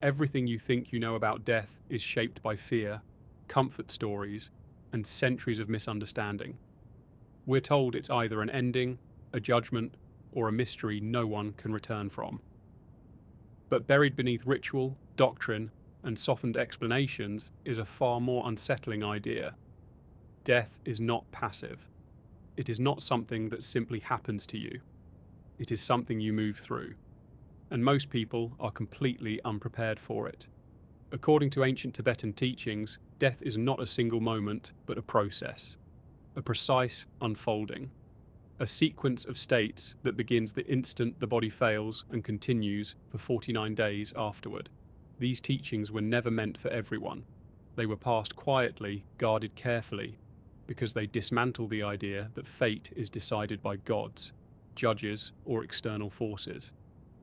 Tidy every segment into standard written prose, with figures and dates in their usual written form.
Everything you think you know about death is shaped by fear, comfort stories, and centuries of misunderstanding. We're told it's either an ending, a judgment, or a mystery no one can return from. But buried beneath ritual, doctrine, and softened explanations is a far more unsettling idea. Death is not passive. It is not something that simply happens to you. It is something you move through. And most people are completely unprepared for it. According to ancient Tibetan teachings, death is not a single moment, but a process, a precise unfolding, a sequence of states that begins the instant the body fails and continues for 49 days afterward. These teachings were never meant for everyone. They were passed quietly, guarded carefully, because they dismantle the idea that fate is decided by gods, judges, or external forces.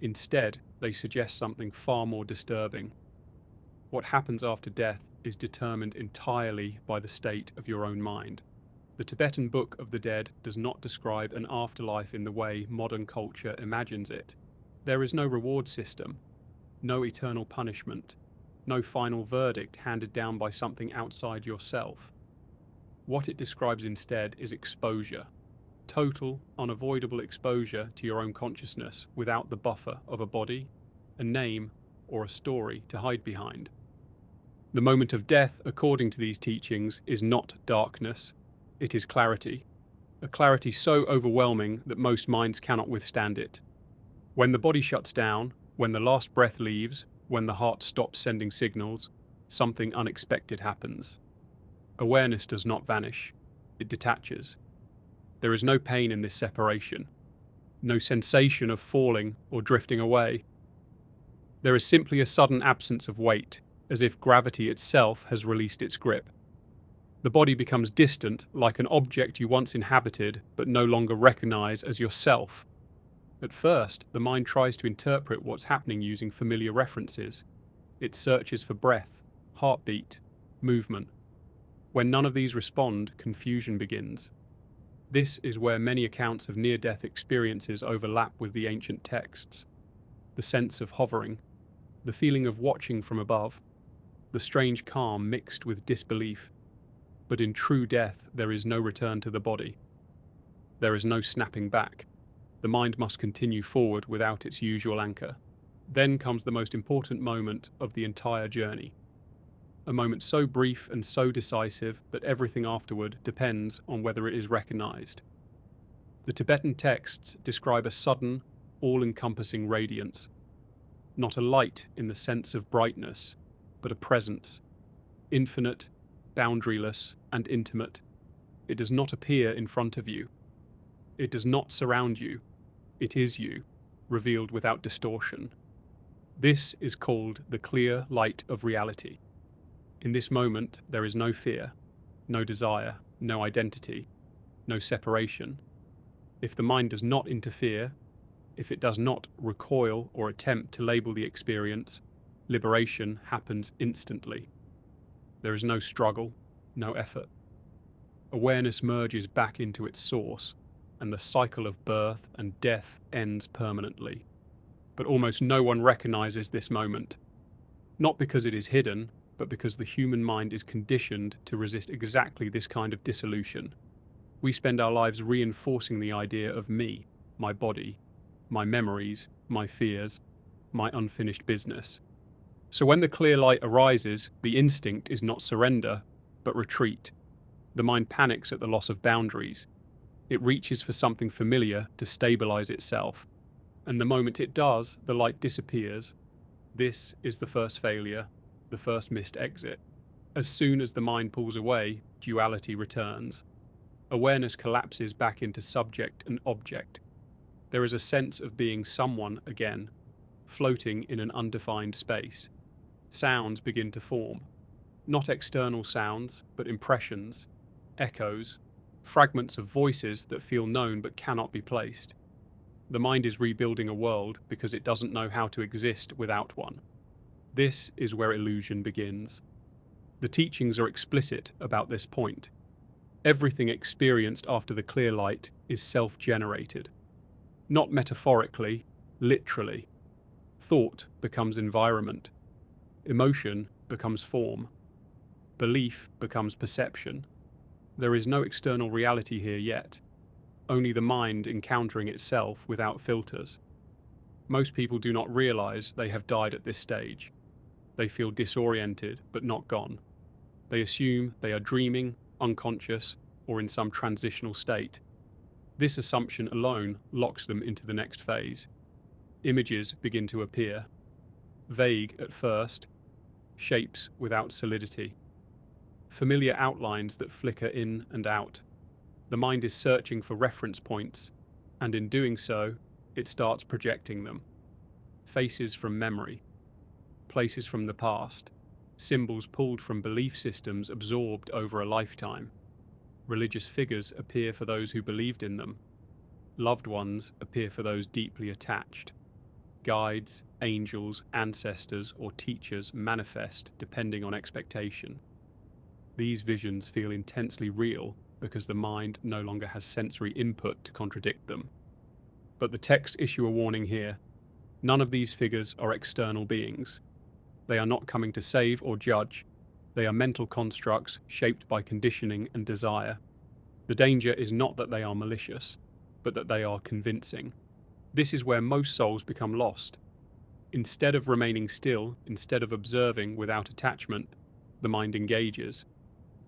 Instead, they suggest something far more disturbing. What happens after death is determined entirely by the state of your own mind. The Tibetan Book of the Dead does not describe an afterlife in the way modern culture imagines it. There is no reward system, no eternal punishment, no final verdict handed down by something outside yourself. What it describes instead is exposure. Total, unavoidable exposure to your own consciousness without the buffer of a body, a name, or a story to hide behind. The moment of death, according to these teachings, is not darkness, it is clarity. A clarity so overwhelming that most minds cannot withstand it. When the body shuts down, when the last breath leaves, when the heart stops sending signals, something unexpected happens. Awareness does not vanish, it detaches. There is no pain in this separation, no sensation of falling or drifting away. There is simply a sudden absence of weight, as if gravity itself has released its grip. The body becomes distant, like an object you once inhabited but no longer recognize as yourself. At first, the mind tries to interpret what's happening using familiar references. It searches for breath, heartbeat, movement. When none of these respond, confusion begins. This is where many accounts of near-death experiences overlap with the ancient texts. The sense of hovering, the feeling of watching from above, the strange calm mixed with disbelief. But in true death, there is no return to the body. There is no snapping back. The mind must continue forward without its usual anchor. Then comes the most important moment of the entire journey. A moment so brief and so decisive that everything afterward depends on whether it is recognized. The Tibetan texts describe a sudden, all-encompassing radiance. Not a light in the sense of brightness, but a presence. Infinite, boundaryless, and intimate. It does not appear in front of you. It does not surround you. It is you, revealed without distortion. This is called the clear light of reality. In this moment, there is no fear, no desire, no identity, no separation. If the mind does not interfere, if it does not recoil or attempt to label the experience, liberation happens instantly. There is no struggle, no effort. Awareness merges back into its source, and the cycle of birth and death ends permanently. But almost no one recognizes this moment, not because it is hidden, but because the human mind is conditioned to resist exactly this kind of dissolution. We spend our lives reinforcing the idea of me, my body, my memories, my fears, my unfinished business. So when the clear light arises, the instinct is not surrender, but retreat. The mind panics at the loss of boundaries. It reaches for something familiar to stabilize itself. And the moment it does, the light disappears. This is the first failure, the first missed exit. As soon as the mind pulls away, duality returns. Awareness collapses back into subject and object. There is a sense of being someone again, floating in an undefined space. Sounds begin to form. Not external sounds, but impressions, echoes, fragments of voices that feel known but cannot be placed. The mind is rebuilding a world because it doesn't know how to exist without one. This is where illusion begins. The teachings are explicit about this point. Everything experienced after the clear light is self-generated. Not metaphorically, literally. Thought becomes environment. Emotion becomes form. Belief becomes perception. There is no external reality here yet, only the mind encountering itself without filters. Most people do not realize they have died at this stage. They feel disoriented but not gone. They assume they are dreaming, unconscious, or in some transitional state. This assumption alone locks them into the next phase. Images begin to appear. Vague at first, shapes without solidity. Familiar outlines that flicker in and out. The mind is searching for reference points, and in doing so, it starts projecting them. Faces from memory, places from the past, symbols pulled from belief systems absorbed over a lifetime. Religious figures appear for those who believed in them. Loved ones appear for those deeply attached. Guides, angels, ancestors, or teachers manifest depending on expectation. These visions feel intensely real because the mind no longer has sensory input to contradict them. But the texts issue a warning here. None of these figures are external beings. They are not coming to save or judge. They are mental constructs shaped by conditioning and desire. The danger is not that they are malicious, but that they are convincing. This is where most souls become lost. Instead of remaining still, instead of observing without attachment, the mind engages.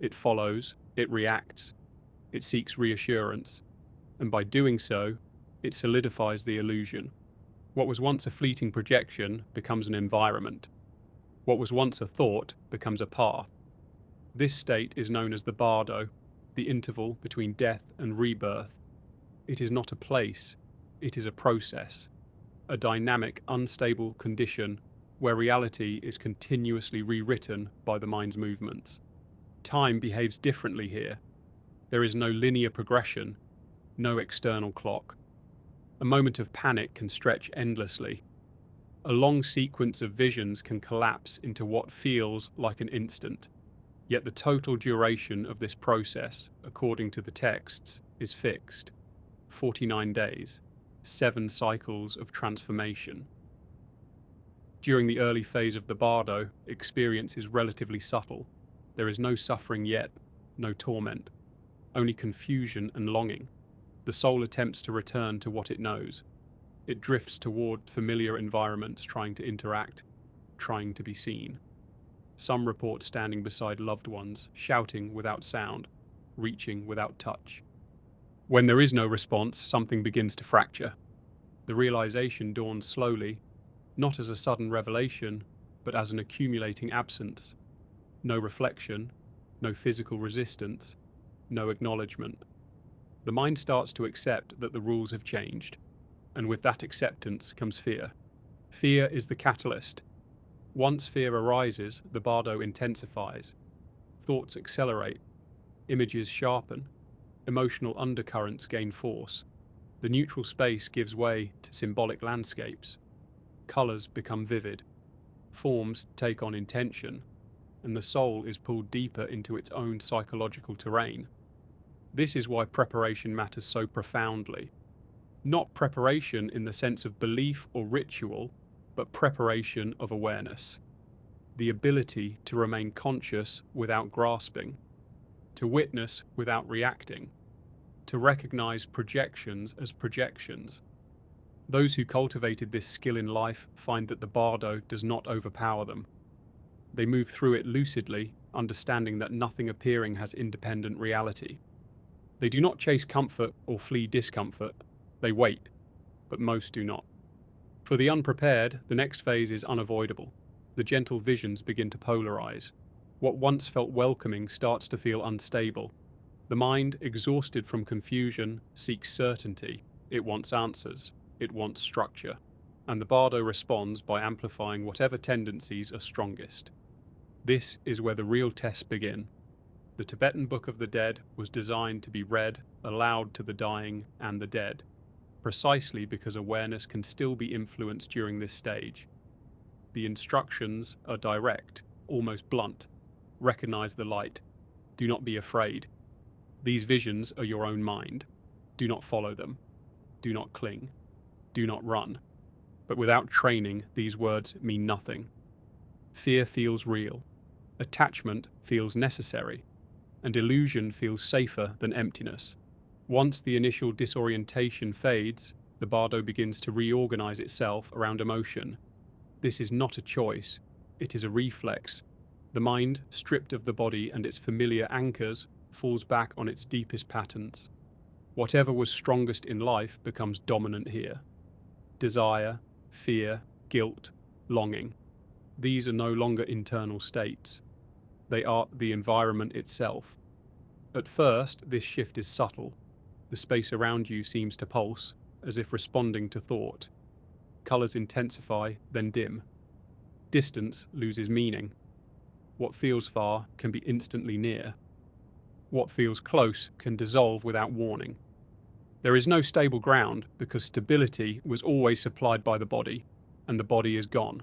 It follows, it reacts, it seeks reassurance, and by doing so, it solidifies the illusion. What was once a fleeting projection becomes an environment. What was once a thought becomes a path. This state is known as the Bardo, the interval between death and rebirth. It is not a place, it is a process, a dynamic, unstable condition where reality is continuously rewritten by the mind's movements. Time behaves differently here. There is no linear progression, no external clock. A moment of panic can stretch endlessly. A long sequence of visions can collapse into what feels like an instant. Yet the total duration of this process, according to the texts, is fixed. 49 days, 7 cycles of transformation. During the early phase of the Bardo, experience is relatively subtle. There is no suffering yet, no torment, only confusion and longing. The soul attempts to return to what it knows. It drifts toward familiar environments, trying to interact, trying to be seen. Some report standing beside loved ones, shouting without sound, reaching without touch. When there is no response, something begins to fracture. The realization dawns slowly, not as a sudden revelation, but as an accumulating absence. No reflection, no physical resistance, no acknowledgement. The mind starts to accept that the rules have changed, and with that acceptance comes fear. Fear is the catalyst. Once fear arises, the Bardo intensifies. Thoughts accelerate, images sharpen, emotional undercurrents gain force. The neutral space gives way to symbolic landscapes. Colours become vivid, forms take on intention, and the soul is pulled deeper into its own psychological terrain. This is why preparation matters so profoundly. Not preparation in the sense of belief or ritual, but preparation of awareness. The ability to remain conscious without grasping, to witness without reacting, to recognize projections as projections. Those who cultivated this skill in life find that the Bardo does not overpower them. They move through it lucidly, understanding that nothing appearing has independent reality. They do not chase comfort or flee discomfort. They wait, but most do not. For the unprepared, the next phase is unavoidable. The gentle visions begin to polarize. What once felt welcoming starts to feel unstable. The mind, exhausted from confusion, seeks certainty. It wants answers. It wants structure. And the Bardo responds by amplifying whatever tendencies are strongest. This is where the real tests begin. The Tibetan Book of the Dead was designed to be read aloud to the dying and the dead, precisely because awareness can still be influenced during this stage. The instructions are direct, almost blunt. Recognize the light. Do not be afraid. These visions are your own mind. Do not follow them. Do not cling. Do not run. But without training, these words mean nothing. Fear feels real, attachment feels necessary, and illusion feels safer than emptiness. Once the initial disorientation fades, the Bardo begins to reorganize itself around emotion. This is not a choice, it is a reflex. The mind, stripped of the body and its familiar anchors, falls back on its deepest patterns. Whatever was strongest in life becomes dominant here. Desire, fear, guilt, longing. These are no longer internal states. They are the environment itself. At first, this shift is subtle. The space around you seems to pulse, as if responding to thought. Colours intensify, then dim. Distance loses meaning. What feels far can be instantly near. What feels close can dissolve without warning. There is no stable ground because stability was always supplied by the body, and the body is gone.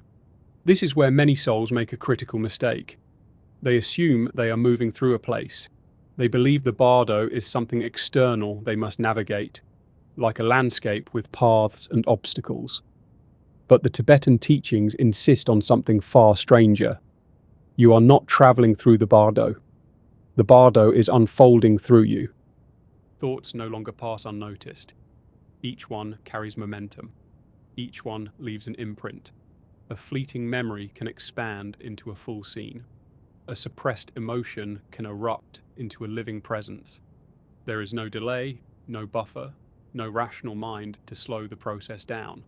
This is where many souls make a critical mistake. They assume they are moving through a place. They believe the Bardo is something external they must navigate, like a landscape with paths and obstacles. But the Tibetan teachings insist on something far stranger. You are not traveling through the Bardo. The Bardo is unfolding through you. Thoughts no longer pass unnoticed. Each one carries momentum. Each one leaves an imprint. A fleeting memory can expand into a full scene. A suppressed emotion can erupt into a living presence. There is no delay, no buffer, no rational mind to slow the process down.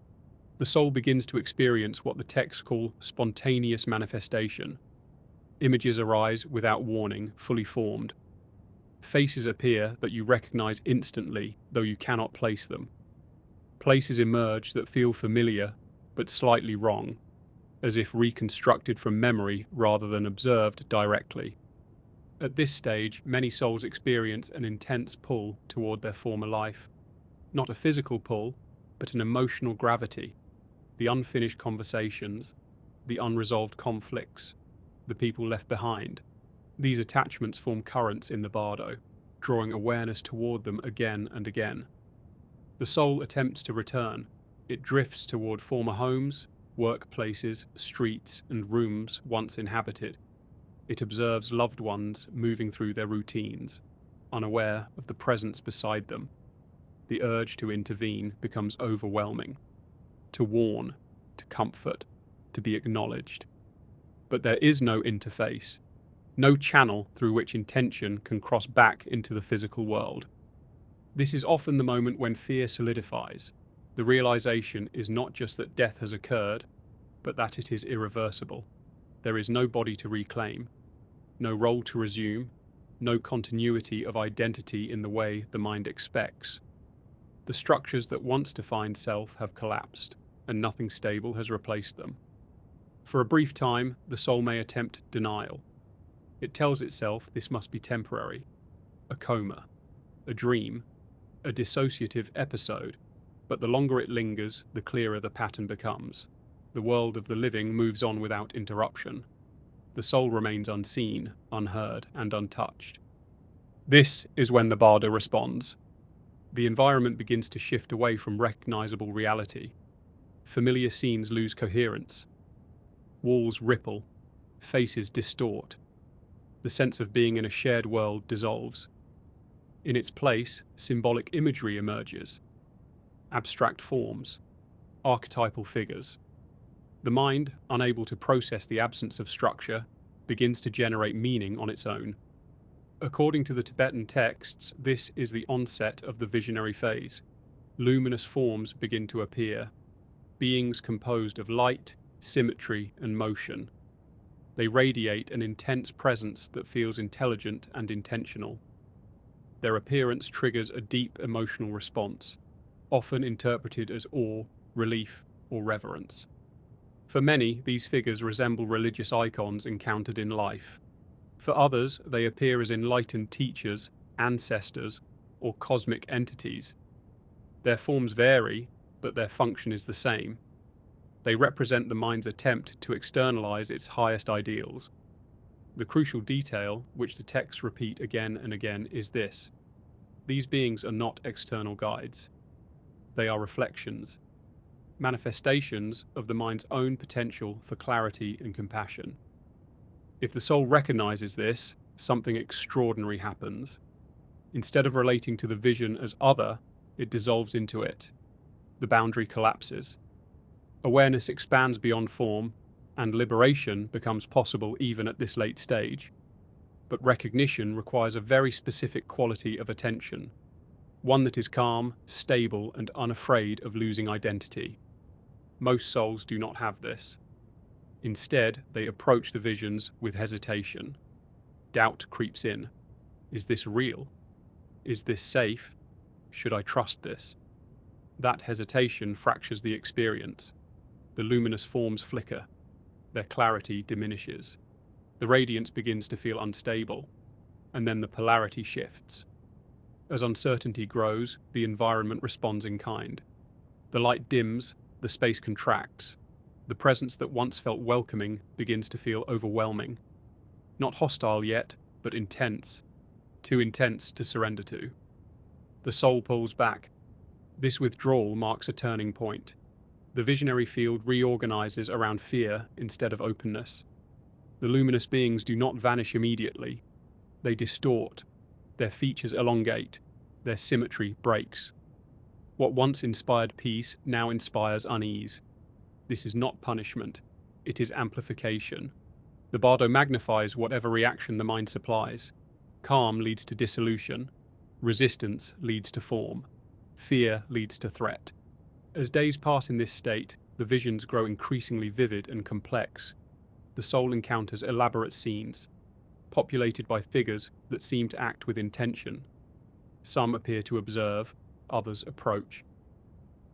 The soul begins to experience what the texts call spontaneous manifestation. Images arise without warning, fully formed. Faces appear that you recognize instantly, though you cannot place them. Places emerge that feel familiar, but slightly wrong, as if reconstructed from memory rather than observed directly. At this stage, many souls experience an intense pull toward their former life. Not a physical pull, but an emotional gravity. The unfinished conversations, the unresolved conflicts, the people left behind. These attachments form currents in the Bardo, drawing awareness toward them again and again. The soul attempts to return. It drifts toward former homes, workplaces, streets, and rooms once inhabited. It observes loved ones moving through their routines, unaware of the presence beside them. The urge to intervene becomes overwhelming. To warn, to comfort, to be acknowledged. But there is no interface, no channel through which intention can cross back into the physical world. This is often the moment when fear solidifies. The realization is not just that death has occurred, but that it is irreversible. There is no body to reclaim, no role to resume, no continuity of identity in the way the mind expects. The structures that once defined self have collapsed, and nothing stable has replaced them. For a brief time, the soul may attempt denial. It tells itself this must be temporary, a coma, a dream, a dissociative episode, but the longer it lingers, the clearer the pattern becomes. The world of the living moves on without interruption. The soul remains unseen, unheard, and untouched. This is when the Bardo responds. The environment begins to shift away from recognizable reality. Familiar scenes lose coherence. Walls ripple, faces distort. The sense of being in a shared world dissolves. In its place, symbolic imagery emerges. Abstract forms, archetypal figures. The mind, unable to process the absence of structure, begins to generate meaning on its own. According to the Tibetan texts, this is the onset of the visionary phase. Luminous forms begin to appear, beings composed of light, symmetry, and motion. They radiate an intense presence that feels intelligent and intentional. Their appearance triggers a deep emotional response, often interpreted as awe, relief, or reverence. For many, these figures resemble religious icons encountered in life. For others, they appear as enlightened teachers, ancestors, or cosmic entities. Their forms vary, but their function is the same. They represent the mind's attempt to externalize its highest ideals. The crucial detail, which the texts repeat again and again, is this. These beings are not external guides. They are reflections. manifestations of the mind's own potential for clarity and compassion. If the soul recognizes this, something extraordinary happens. Instead of relating to the vision as other, it dissolves into it. The boundary collapses. Awareness expands beyond form, and liberation becomes possible even at this late stage. But recognition requires a very specific quality of attention, one that is calm, stable, and unafraid of losing identity. Most souls do not have this. Instead, they approach the visions with hesitation. Doubt creeps in. Is this real? Is this safe? Should I trust this? That hesitation fractures the experience. The luminous forms flicker. Their clarity diminishes. The radiance begins to feel unstable, and then the polarity shifts. As uncertainty grows, the environment responds in kind. The light dims, the space contracts. The presence that once felt welcoming begins to feel overwhelming. Not hostile yet, but intense. Too intense to surrender to. The soul pulls back. This withdrawal marks a turning point. The visionary field reorganizes around fear instead of openness. The luminous beings do not vanish immediately. They distort. Their features elongate. Their symmetry breaks. What once inspired peace now inspires unease. This is not punishment. It is amplification. The Bardo magnifies whatever reaction the mind supplies. Calm leads to dissolution. Resistance leads to form. Fear leads to threat. As days pass in this state, the visions grow increasingly vivid and complex. The soul encounters elaborate scenes, populated by figures that seem to act with intention. Some appear to observe, others approach.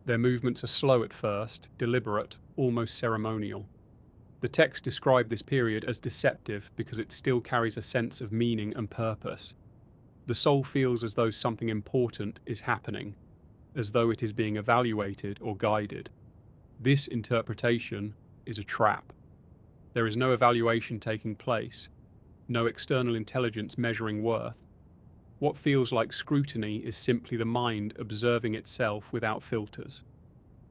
Their movements are slow at first, deliberate, almost ceremonial. The text described this period as deceptive because it still carries a sense of meaning and purpose. The soul feels as though something important is happening, as though it is being evaluated or guided. This interpretation is a trap. There is no evaluation taking place, no external intelligence measuring worth. What feels like scrutiny is simply the mind observing itself without filters.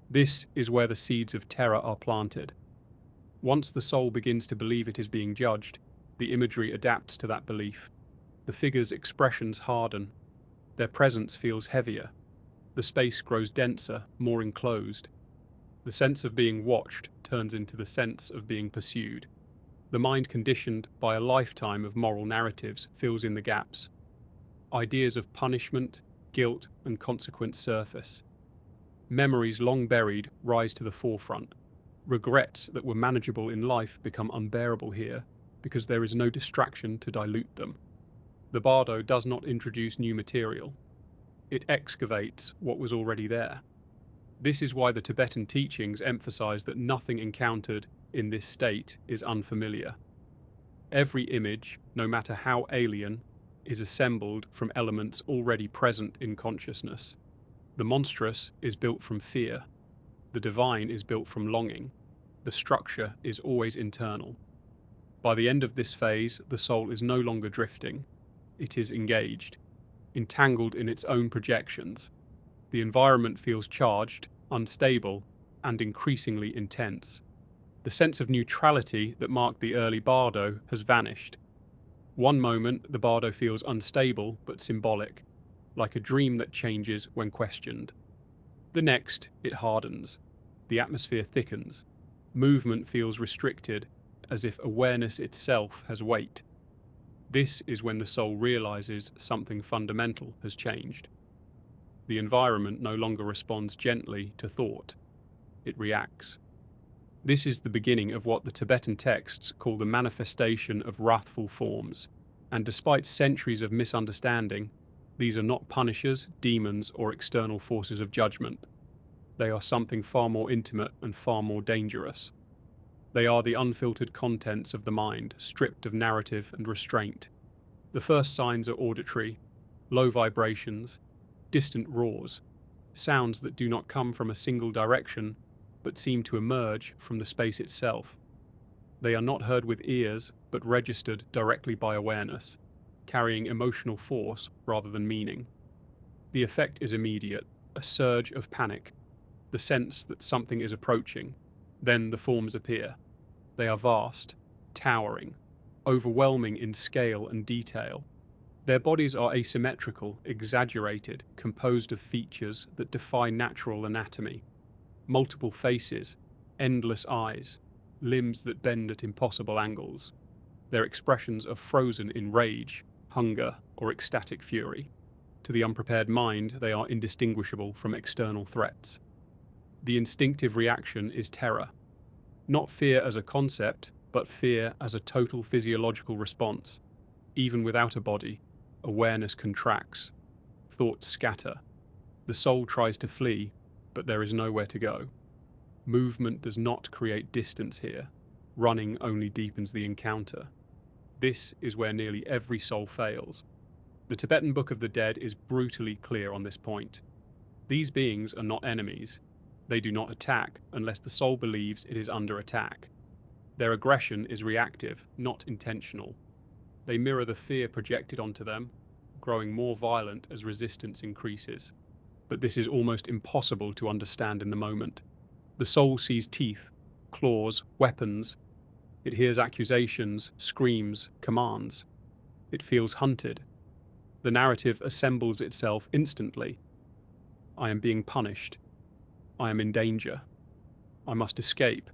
This is where the seeds of terror are planted. Once the soul begins to believe it is being judged, the imagery adapts to that belief. The figures' expressions harden. Their presence feels heavier. The space grows denser, more enclosed. The sense of being watched turns into the sense of being pursued. The mind conditioned by a lifetime of moral narratives fills in the gaps. Ideas of punishment, guilt, and consequence surface. Memories long buried rise to the forefront. Regrets that were manageable in life become unbearable here because there is no distraction to dilute them. The Bardo does not introduce new material. It excavates what was already there. This is why the Tibetan teachings emphasize that nothing encountered in this state is unfamiliar. Every image, no matter how alien, is assembled from elements already present in consciousness. The monstrous is built from fear. The divine is built from longing. The structure is always internal. By the end of this phase, the soul is no longer drifting. It is engaged, entangled in its own projections. The environment feels charged, unstable, and increasingly intense. The sense of neutrality that marked the early Bardo has vanished. One moment, the Bardo feels unstable but symbolic, like a dream that changes when questioned. The next, it hardens. The atmosphere thickens. Movement feels restricted, as if awareness itself has weight. This is when the soul realizes something fundamental has changed. The environment no longer responds gently to thought. It reacts. This is the beginning of what the Tibetan texts call the manifestation of wrathful forms, and despite centuries of misunderstanding, these are not punishers, demons, or external forces of judgment. They are something far more intimate and far more dangerous. They are the unfiltered contents of the mind, stripped of narrative and restraint. The first signs are auditory, low vibrations, distant roars, sounds that do not come from a single direction, but seem to emerge from the space itself. They are not heard with ears, but registered directly by awareness, carrying emotional force rather than meaning. The effect is immediate, a surge of panic. the sense that something is approaching. Then the forms appear. They are vast, towering, overwhelming in scale and detail. Their bodies are asymmetrical, exaggerated, composed of features that defy natural anatomy. Multiple faces, endless eyes, limbs that bend at impossible angles. Their expressions are frozen in rage, hunger, or ecstatic fury. To the unprepared mind, they are indistinguishable from external threats. The instinctive reaction is terror. Not fear as a concept, but fear as a total physiological response. Even without a body, awareness contracts. Thoughts scatter. The soul tries to flee, but there is nowhere to go. Movement does not create distance here. Running only deepens the encounter. This is where nearly every soul fails. The Tibetan Book of the Dead is brutally clear on this point. These beings are not enemies. They do not attack unless the soul believes it is under attack. Their aggression is reactive, not intentional. They mirror the fear projected onto them, growing more violent as resistance increases. But this is almost impossible to understand in the moment. The soul sees teeth, claws, weapons. It hears accusations, screams, commands. It feels hunted. The narrative assembles itself instantly. I am being punished. I am in danger. I must escape.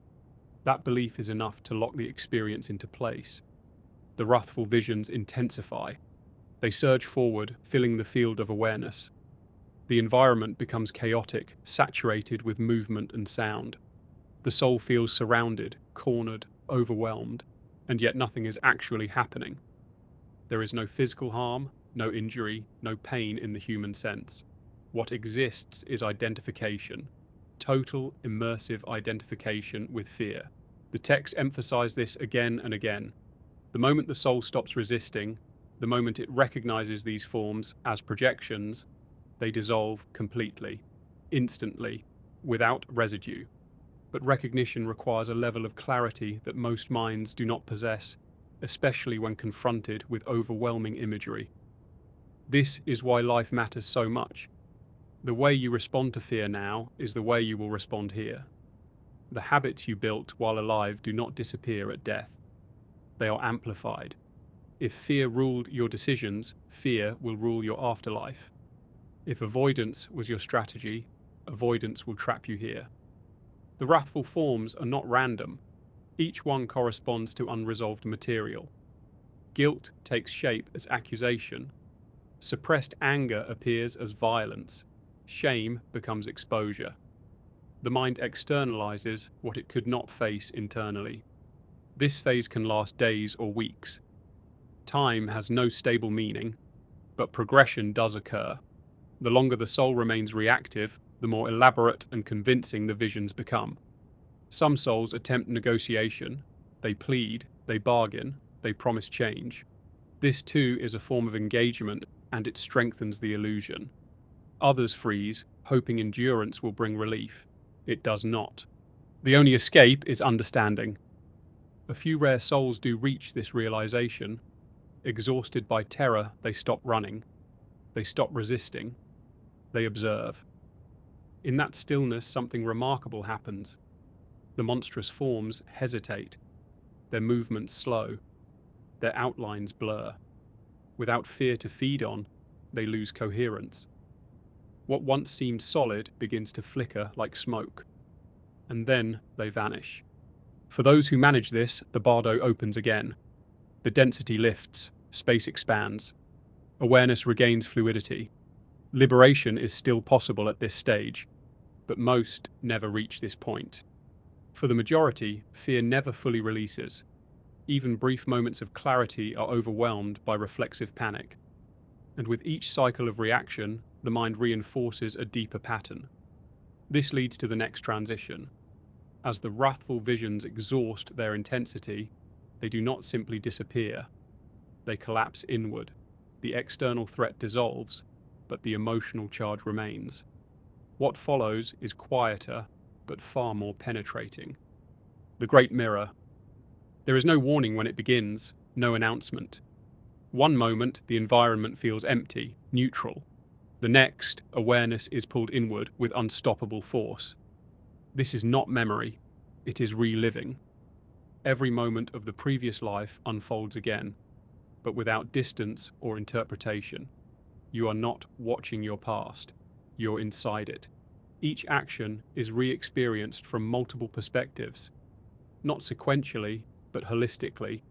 That belief is enough to lock the experience into place. The wrathful visions intensify. They surge forward, filling the field of awareness. The environment becomes chaotic, saturated with movement and sound. The soul feels surrounded, cornered, overwhelmed, and yet nothing is actually happening. There is no physical harm, no injury, no pain in the human sense. What exists is identification. Total, immersive identification with fear. The texts emphasize this again and again. The moment the soul stops resisting, the moment it recognizes these forms as projections, they dissolve completely, instantly, without residue. But recognition requires a level of clarity that most minds do not possess, especially when confronted with overwhelming imagery. This is why life matters so much. The way you respond to fear now is the way you will respond here. The habits you built while alive do not disappear at death. They are amplified. If fear ruled your decisions, fear will rule your afterlife. If avoidance was your strategy, avoidance will trap you here. The wrathful forms are not random. Each one corresponds to unresolved material. Guilt takes shape as accusation. Suppressed anger appears as violence. Shame becomes exposure. The mind externalizes what it could not face internally. This phase can last days or weeks. Time has no stable meaning, but progression does occur. The longer the soul remains reactive, the more elaborate and convincing the visions become. Some souls attempt negotiation. They plead, they bargain, they promise change. This too is a form of engagement, and it strengthens the illusion. Others freeze, hoping endurance will bring relief. It does not. The only escape is understanding. A few rare souls do reach this realization. Exhausted by terror, they stop running. They stop resisting. They observe. In that stillness, something remarkable happens. The monstrous forms hesitate. Their movements slow. Their outlines blur. Without fear to feed on, they lose coherence. What once seemed solid begins to flicker like smoke. And then they vanish. For those who manage this, the Bardo opens again. The density lifts, space expands. Awareness regains fluidity. Liberation is still possible at this stage, but most never reach this point. For the majority, fear never fully releases. Even brief moments of clarity are overwhelmed by reflexive panic. And with each cycle of reaction, the mind reinforces a deeper pattern. This leads to the next transition. As the wrathful visions exhaust their intensity, they do not simply disappear. They collapse inward. The external threat dissolves, but the emotional charge remains. What follows is quieter, but far more penetrating. The Great Mirror. There is no warning when it begins, no announcement. One moment, the environment feels empty, neutral. The next, awareness is pulled inward with unstoppable force. This is not memory, it is reliving. Every moment of the previous life unfolds again, but without distance or interpretation. You are not watching your past, you're inside it. Each action is re-experienced from multiple perspectives, not sequentially, but holistically.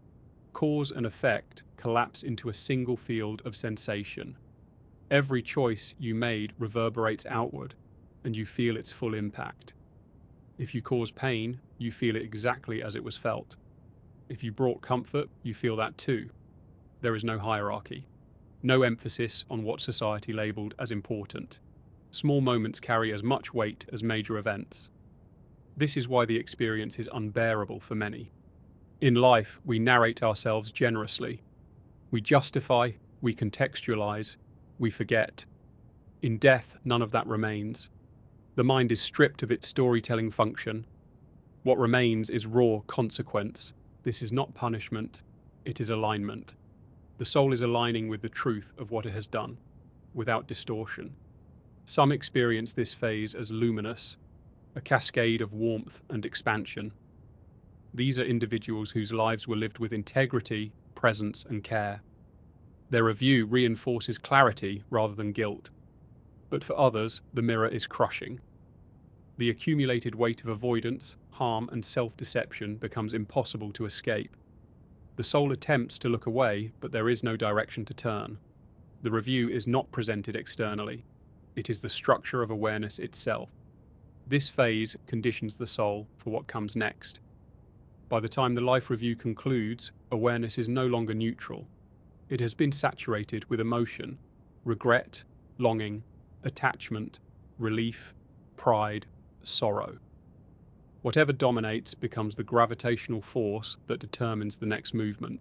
Cause and effect collapse into a single field of sensation. Every choice you made reverberates outward, and you feel its full impact. If you cause pain, you feel it exactly as it was felt. If you brought comfort, you feel that too. There is no hierarchy, no emphasis on what society labelled as important. Small moments carry as much weight as major events. This is why the experience is unbearable for many. In life, we narrate ourselves generously. We justify, we contextualize, we forget. In death, none of that remains. The mind is stripped of its storytelling function. What remains is raw consequence. This is not punishment, it is alignment. The soul is aligning with the truth of what it has done, without distortion. Some experience this phase as luminous, a cascade of warmth and expansion. These are individuals whose lives were lived with integrity, presence, and care. Their review reinforces clarity rather than guilt. But for others, the mirror is crushing. The accumulated weight of avoidance, harm, and self-deception becomes impossible to escape. The soul attempts to look away, but there is no direction to turn. The review is not presented externally. It is the structure of awareness itself. This phase conditions the soul for what comes next. By the time the life review concludes, awareness is no longer neutral. It has been saturated with emotion, regret, longing, attachment, relief, pride, sorrow. Whatever dominates becomes the gravitational force that determines the next movement.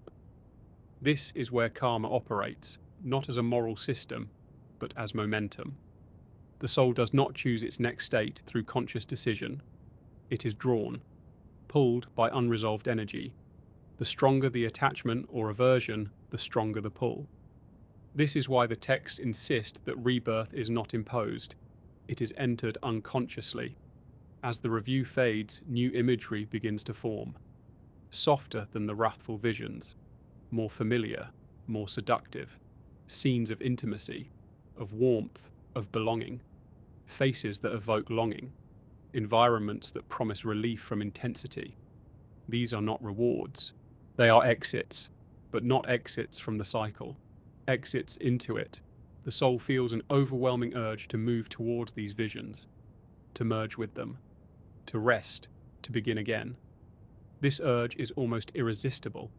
This is where karma operates, not as a moral system, but as momentum. The soul does not choose its next state through conscious decision. It is drawn, pulled by unresolved energy. The stronger the attachment or aversion, the stronger the pull. This is why the texts insist that rebirth is not imposed. It is entered unconsciously. As the review fades, new imagery begins to form. Softer than the wrathful visions, more familiar, more seductive. Scenes of intimacy, of warmth, of belonging. Faces that evoke longing. Environments that promise relief from intensity. These are not rewards. They are exits, but not exits from the cycle. Exits into it. The soul feels an overwhelming urge to move towards these visions, to merge with them, to rest, to begin again. This urge is almost irresistible,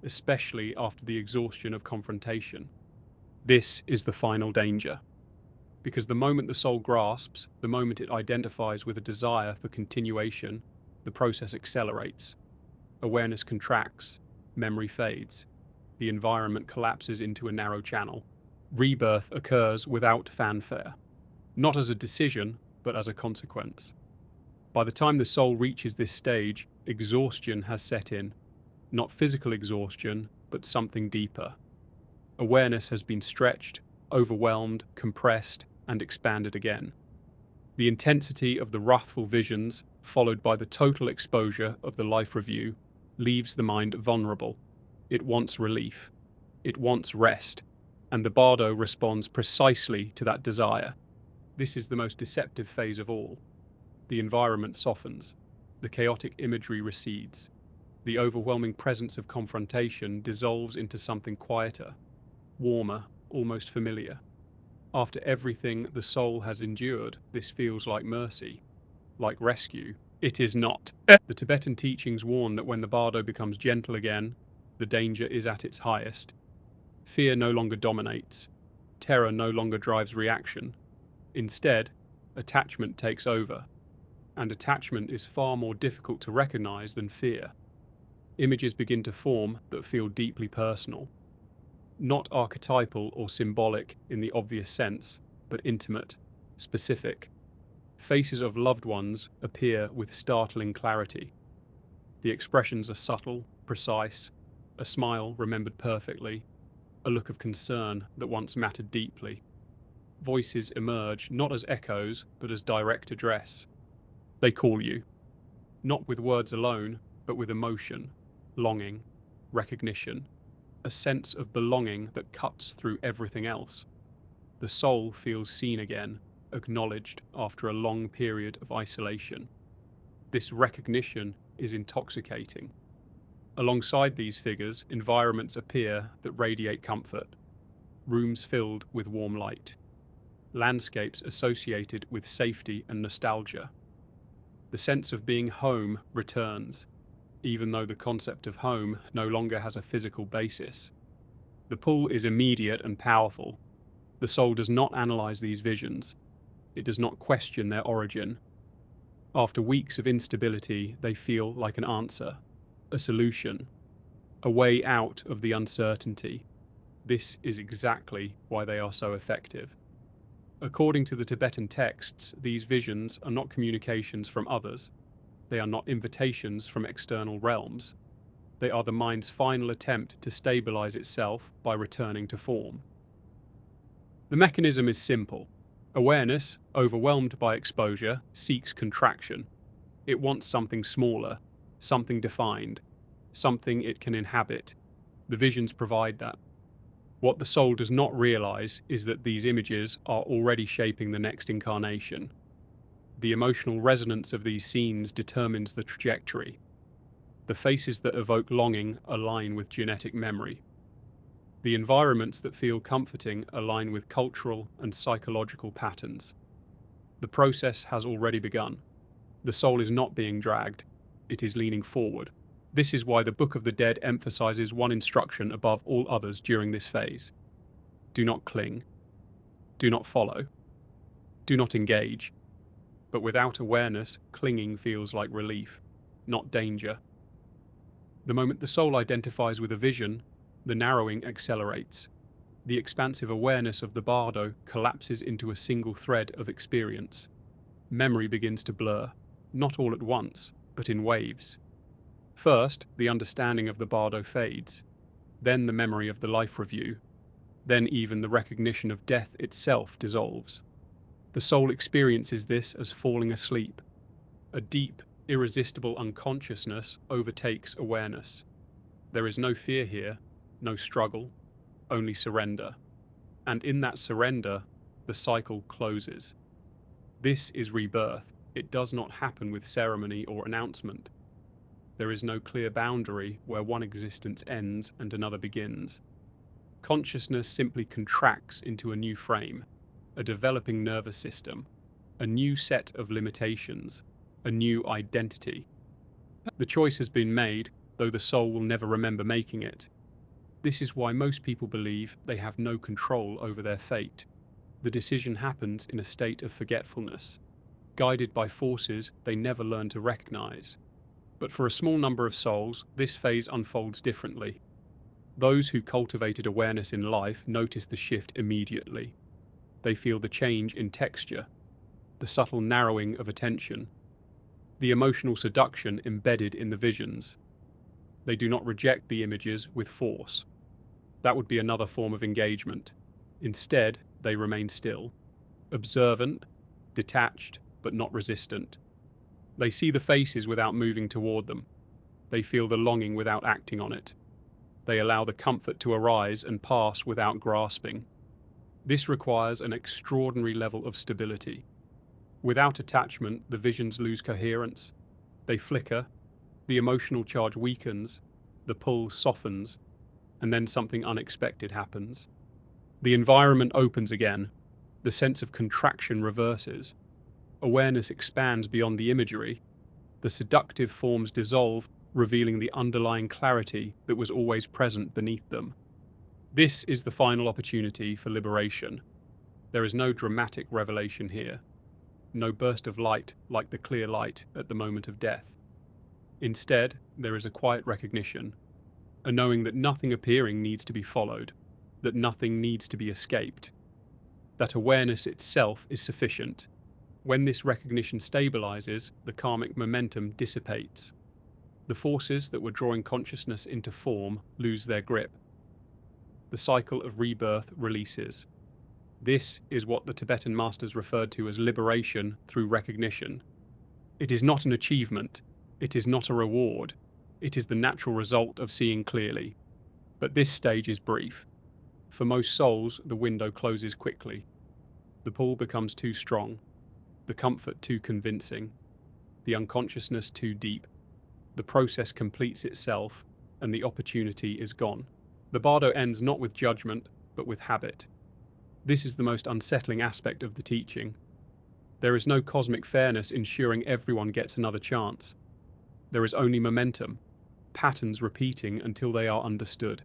especially after the exhaustion of confrontation. This is the final danger. Because the moment the soul grasps, the moment it identifies with a desire for continuation, the process accelerates. Awareness contracts, memory fades. The environment collapses into a narrow channel. Rebirth occurs without fanfare, not as a decision, but as a consequence. By the time the soul reaches this stage, exhaustion has set in. Not physical exhaustion, but something deeper. Awareness has been stretched, overwhelmed, compressed, and expanded again. The intensity of the wrathful visions, followed by the total exposure of the life review, leaves the mind vulnerable. It wants relief. It wants rest. And the Bardo responds precisely to that desire. This is the most deceptive phase of all. The environment softens. The chaotic imagery recedes. The overwhelming presence of confrontation dissolves into something quieter, warmer, almost familiar. After everything the soul has endured, this feels like mercy, like rescue. It is not. The Tibetan teachings warn that when the Bardo becomes gentle again, the danger is at its highest. Fear no longer dominates. Terror no longer drives reaction. Instead, attachment takes over. And attachment is far more difficult to recognize than fear. Images begin to form that feel deeply personal. Not archetypal or symbolic in the obvious sense, but intimate, specific. Faces of loved ones appear with startling clarity. The expressions are subtle, precise, a smile remembered perfectly, a look of concern that once mattered deeply. Voices emerge not as echoes, but as direct address. They call you, not with words alone, but with emotion, longing, recognition, a sense of belonging that cuts through everything else. The soul feels seen again, acknowledged after a long period of isolation. This recognition is intoxicating. Alongside these figures, environments appear that radiate comfort, rooms filled with warm light, landscapes associated with safety and nostalgia. The sense of being home returns, even though the concept of home no longer has a physical basis. The pull is immediate and powerful. The soul does not analyze these visions. It does not question their origin. After weeks of instability, they feel like an answer, a solution, a way out of the uncertainty. This is exactly why they are so effective. According to the Tibetan texts, these visions are not communications from others. They are not invitations from external realms. They are the mind's final attempt to stabilize itself by returning to form. The mechanism is simple. Awareness, overwhelmed by exposure, seeks contraction. It wants something smaller, something defined, something it can inhabit. The visions provide that. What the soul does not realize is that these images are already shaping the next incarnation. The emotional resonance of these scenes determines the trajectory. The faces that evoke longing align with genetic memory. The environments that feel comforting align with cultural and psychological patterns. The process has already begun. The soul is not being dragged, it is leaning forward. This is why the Book of the Dead emphasizes one instruction above all others during this phase. Do not cling. Do not follow. Do not engage. But without awareness, clinging feels like relief, not danger. The moment the soul identifies with a vision, the narrowing accelerates. The expansive awareness of the Bardo collapses into a single thread of experience. Memory begins to blur, not all at once, but in waves. First, the understanding of the Bardo fades, then the memory of the life review, then even the recognition of death itself dissolves. The soul experiences this as falling asleep. A deep, irresistible unconsciousness overtakes awareness. There is no fear here, no struggle, only surrender. And in that surrender, the cycle closes. This is rebirth. It does not happen with ceremony or announcement. There is no clear boundary where one existence ends and another begins. Consciousness simply contracts into a new frame, a developing nervous system, a new set of limitations, a new identity. The choice has been made, though the soul will never remember making it. This is why most people believe they have no control over their fate. The decision happens in a state of forgetfulness, guided by forces they never learn to recognize. But for a small number of souls, this phase unfolds differently. Those who cultivated awareness in life notice the shift immediately. They feel the change in texture, the subtle narrowing of attention, the emotional seduction embedded in the visions. They do not reject the images with force. That would be another form of engagement. Instead, they remain still, observant, detached, but not resistant. They see the faces without moving toward them. They feel the longing without acting on it. They allow the comfort to arise and pass without grasping. This requires an extraordinary level of stability. Without attachment, the visions lose coherence. They flicker, the emotional charge weakens, the pull softens, and then something unexpected happens. The environment opens again. The sense of contraction reverses. Awareness expands beyond the imagery. The seductive forms dissolve, revealing the underlying clarity that was always present beneath them. This is the final opportunity for liberation. There is no dramatic revelation here. No burst of light like the clear light at the moment of death. Instead, there is a quiet recognition, a knowing that nothing appearing needs to be followed, that nothing needs to be escaped, that awareness itself is sufficient. When this recognition stabilizes, the karmic momentum dissipates. The forces that were drawing consciousness into form lose their grip. The cycle of rebirth releases. This is what the Tibetan masters referred to as liberation through recognition. It is not an achievement. It is not a reward. It is the natural result of seeing clearly. But this stage is brief. For most souls, the window closes quickly. The pull becomes too strong, the comfort too convincing, the unconsciousness too deep. The process completes itself, and the opportunity is gone. The Bardo ends not with judgment, but with habit. This is the most unsettling aspect of the teaching. There is no cosmic fairness ensuring everyone gets another chance. There is only momentum, patterns repeating until they are understood.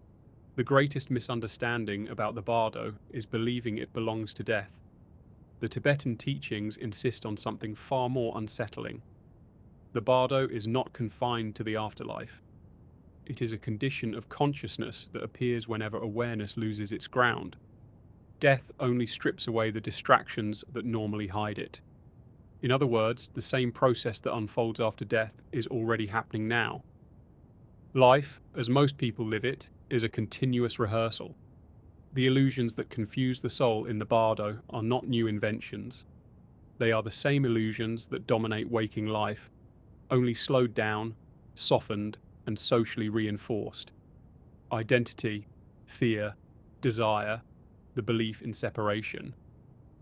The greatest misunderstanding about the Bardo is believing it belongs to death. The Tibetan teachings insist on something far more unsettling. The Bardo is not confined to the afterlife. It is a condition of consciousness that appears whenever awareness loses its ground. Death only strips away the distractions that normally hide it. In other words, the same process that unfolds after death is already happening now. Life, as most people live it, is a continuous rehearsal. The illusions that confuse the soul in the Bardo are not new inventions. They are the same illusions that dominate waking life, only slowed down, softened, and socially reinforced. Identity, fear, desire, the belief in separation,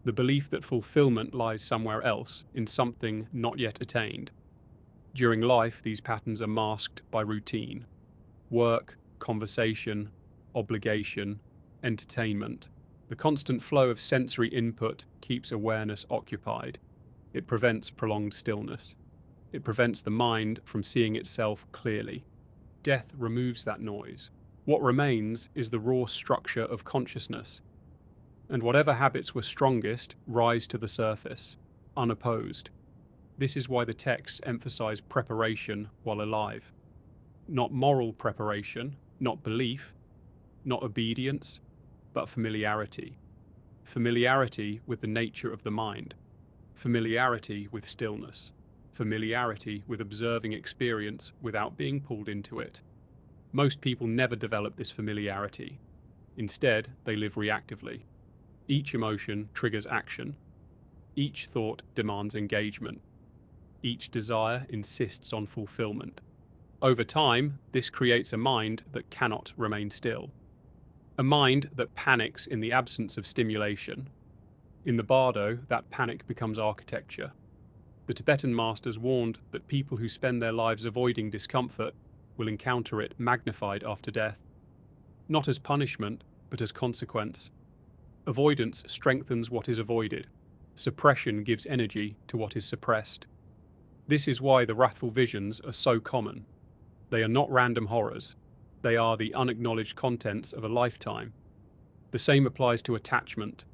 the belief that fulfillment lies somewhere else, in something not yet attained. During life, these patterns are masked by routine. Work, conversation, obligation, entertainment. The constant flow of sensory input keeps awareness occupied. It prevents prolonged stillness. It prevents the mind from seeing itself clearly. Death removes that noise. What remains is the raw structure of consciousness. And whatever habits were strongest rise to the surface, unopposed. This is why the texts emphasize preparation while alive. Not moral preparation, not belief, not obedience, but familiarity. Familiarity with the nature of the mind. Familiarity with stillness. Familiarity with observing experience without being pulled into it. Most people never develop this familiarity. Instead, they live reactively. Each emotion triggers action. Each thought demands engagement. Each desire insists on fulfillment. Over time, this creates a mind that cannot remain still. A mind that panics in the absence of stimulation. In the Bardo, that panic becomes architecture. The Tibetan masters warned that people who spend their lives avoiding discomfort will encounter it magnified after death. Not as punishment, but as consequence. Avoidance strengthens what is avoided. Suppression gives energy to what is suppressed. This is why the wrathful visions are so common. They are not random horrors. They are the unacknowledged contents of a lifetime. The same applies to attachment.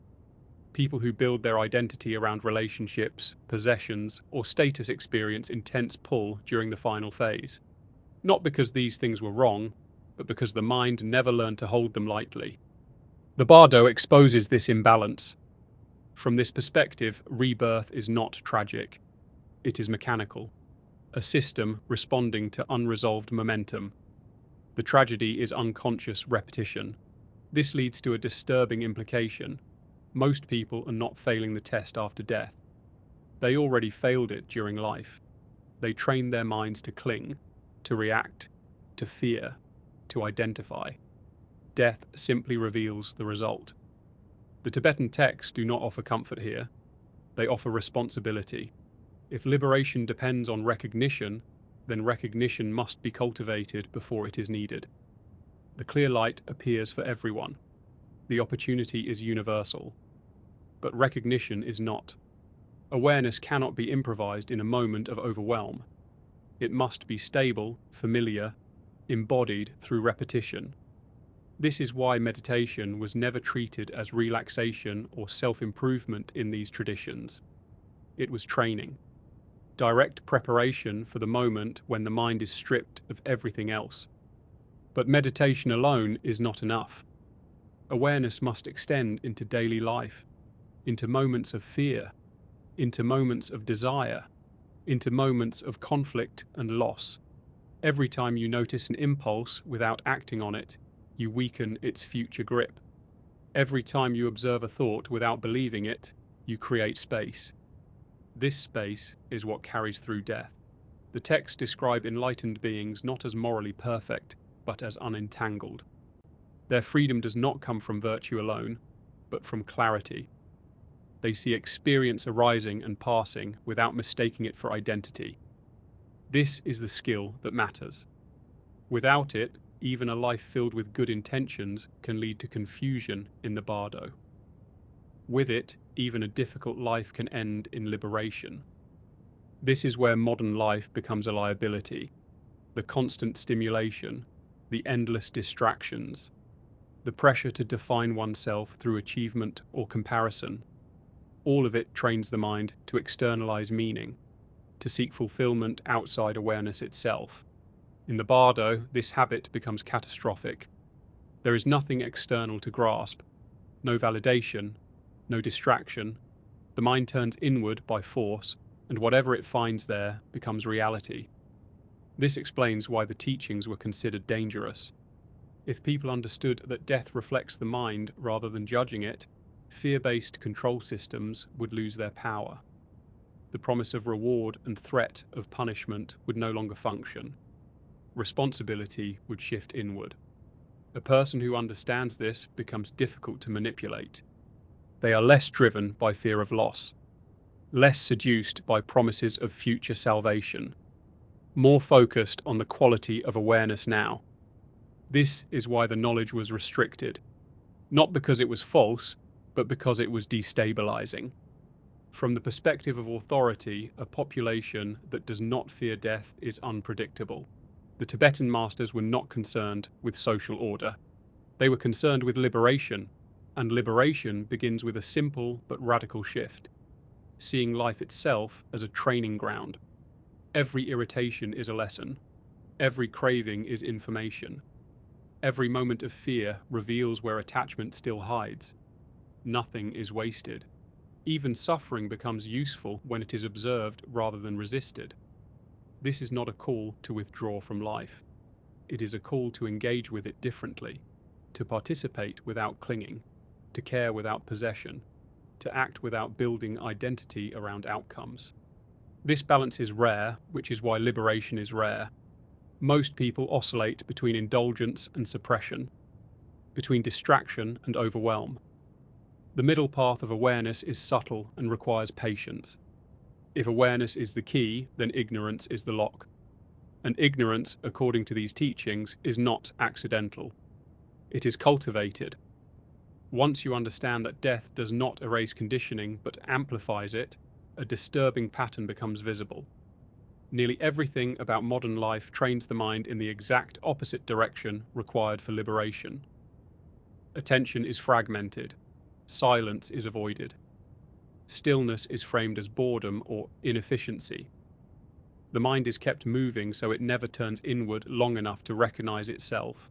People who build their identity around relationships, possessions, or status experience intense pull during the final phase. Not because these things were wrong, but because the mind never learned to hold them lightly. The Bardo exposes this imbalance. From this perspective, rebirth is not tragic. It is mechanical, a system responding to unresolved momentum. The tragedy is unconscious repetition. This leads to a disturbing implication. Most people are not failing the test after death. They already failed it during life. They trained their minds to cling, to react, to fear, to identify. Death simply reveals the result. The Tibetan texts do not offer comfort here. They offer responsibility. If liberation depends on recognition, then recognition must be cultivated before it is needed. The clear light appears for everyone. The opportunity is universal. But recognition is not. Awareness cannot be improvised in a moment of overwhelm. It must be stable, familiar, embodied through repetition. This is why meditation was never treated as relaxation or self-improvement in these traditions. It was training. Direct preparation for the moment when the mind is stripped of everything else. But meditation alone is not enough. Awareness must extend into daily life, into moments of fear, into moments of desire, into moments of conflict and loss. Every time you notice an impulse without acting on it, you weaken its future grip. Every time you observe a thought without believing it, you create space. This space is what carries through death. The texts describe enlightened beings not as morally perfect, but as unentangled. Their freedom does not come from virtue alone, but from clarity. They see experience arising and passing without mistaking it for identity. This is the skill that matters. Without it, even a life filled with good intentions can lead to confusion in the Bardo. With it, even a difficult life can end in liberation. This is where modern life becomes a liability. The constant stimulation, the endless distractions, the pressure to define oneself through achievement or comparison. All of it trains the mind to externalize meaning, to seek fulfillment outside awareness itself. In the Bardo, this habit becomes catastrophic. There is nothing external to grasp, no validation, no distraction. The mind turns inward by force, and whatever it finds there becomes reality. This explains why the teachings were considered dangerous. If people understood that death reflects the mind rather than judging it, fear-based control systems would lose their power. The promise of reward and threat of punishment would no longer function. Responsibility would shift inward. A person who understands this becomes difficult to manipulate. They are less driven by fear of loss, less seduced by promises of future salvation, more focused on the quality of awareness now. This is why the knowledge was restricted, not because it was false, but because it was destabilizing. From the perspective of authority, a population that does not fear death is unpredictable. The Tibetan masters were not concerned with social order. They were concerned with liberation, and liberation begins with a simple but radical shift, seeing life itself as a training ground. Every irritation is a lesson. Every craving is information. Every moment of fear reveals where attachment still hides. Nothing is wasted. Even suffering becomes useful when it is observed rather than resisted. This is not a call to withdraw from life. It is a call to engage with it differently, to participate without clinging, to care without possession, to act without building identity around outcomes. This balance is rare, which is why liberation is rare. Most people oscillate between indulgence and suppression, between distraction and overwhelm. The middle path of awareness is subtle and requires patience. If awareness is the key, then ignorance is the lock. And ignorance, according to these teachings, is not accidental. It is cultivated. Once you understand that death does not erase conditioning but amplifies it, a disturbing pattern becomes visible. Nearly everything about modern life trains the mind in the exact opposite direction required for liberation. Attention is fragmented. Silence is avoided. Stillness is framed as boredom or inefficiency. The mind is kept moving so it never turns inward long enough to recognize itself.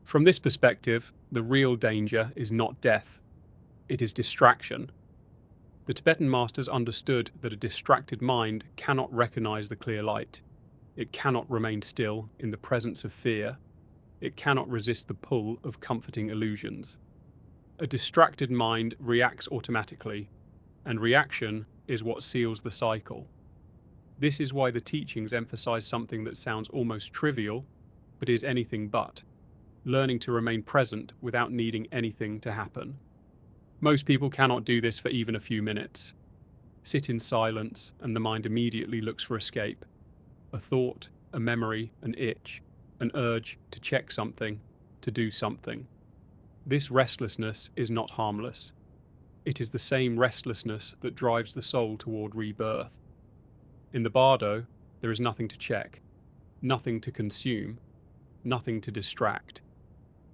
From this perspective, the real danger is not death. It is distraction. The Tibetan masters understood that a distracted mind cannot recognize the clear light. It cannot remain still in the presence of fear. It cannot resist the pull of comforting illusions. A distracted mind reacts automatically, and reaction is what seals the cycle. This is why the teachings emphasize something that sounds almost trivial, but is anything but: learning to remain present without needing anything to happen. Most people cannot do this for even a few minutes. Sit in silence, and the mind immediately looks for escape. A thought, a memory, an itch, an urge to check something, to do something. This restlessness is not harmless. It is the same restlessness that drives the soul toward rebirth. In the Bardo, there is nothing to check, nothing to consume, nothing to distract.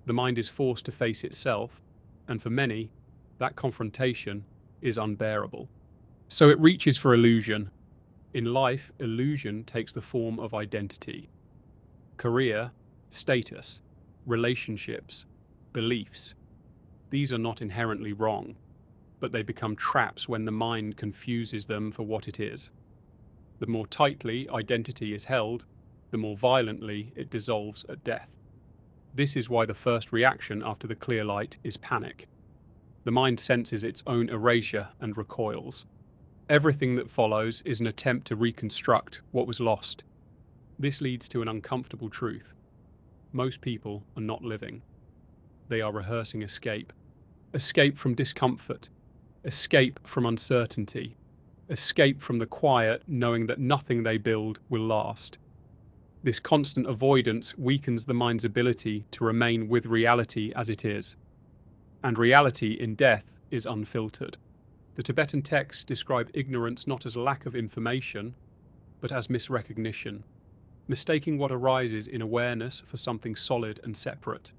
The mind is forced to face itself, and for many, that confrontation is unbearable. So it reaches for illusion. In life, illusion takes the form of identity. Career, status, relationships, beliefs. These are not inherently wrong, but they become traps when the mind confuses them for what it is. The more tightly identity is held, the more violently it dissolves at death. This is why the first reaction after the clear light is panic. The mind senses its own erasure and recoils. Everything that follows is an attempt to reconstruct what was lost. This leads to an uncomfortable truth. Most people are not living. They are rehearsing escape. Escape from discomfort. Escape from uncertainty. Escape from the quiet, knowing that nothing they build will last. This constant avoidance weakens the mind's ability to remain with reality as it is. And reality in death is unfiltered. The Tibetan texts describe ignorance not as lack of information, but as misrecognition, mistaking what arises in awareness for something solid and separate.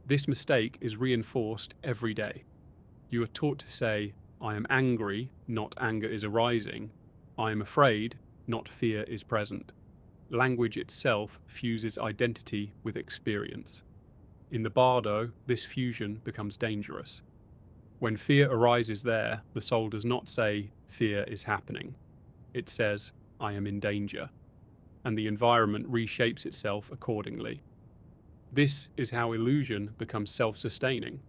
This mistake is reinforced every day. You are taught to say, "I am angry," not "anger is arising." "I am afraid," not "fear is present." Language itself fuses identity with experience. In the Bardo, this fusion becomes dangerous. When fear arises there, the soul does not say, "Fear is happening." It says, "I am in danger," and the environment reshapes itself accordingly. This is how illusion becomes self-sustaining.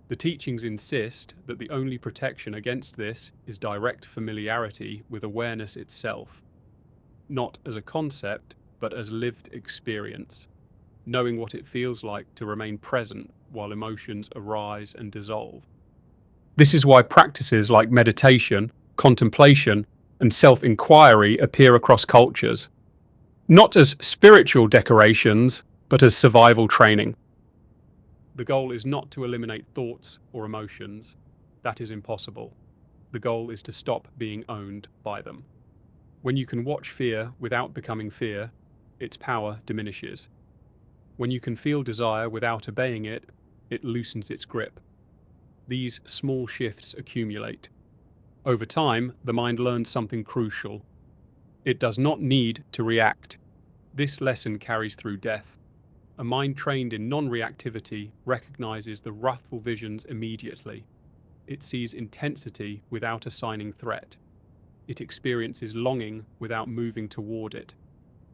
The teachings insist that the only protection against this is direct familiarity with awareness itself, not as a concept, but as lived experience, knowing what it feels like to remain present while emotions arise and dissolve. This is why practices like meditation, contemplation, and self-inquiry appear across cultures, not as spiritual decorations, but as survival training. The goal is not to eliminate thoughts or emotions. That is impossible. The goal is to stop being owned by them. When you can watch fear without becoming fear, its power diminishes. When you can feel desire without obeying it, it loosens its grip. These small shifts accumulate. Over time, the mind learns something crucial. It does not need to react. This lesson carries through death. A mind trained in non-reactivity recognizes the wrathful visions immediately. It sees intensity without assigning threat. It experiences longing without moving toward it.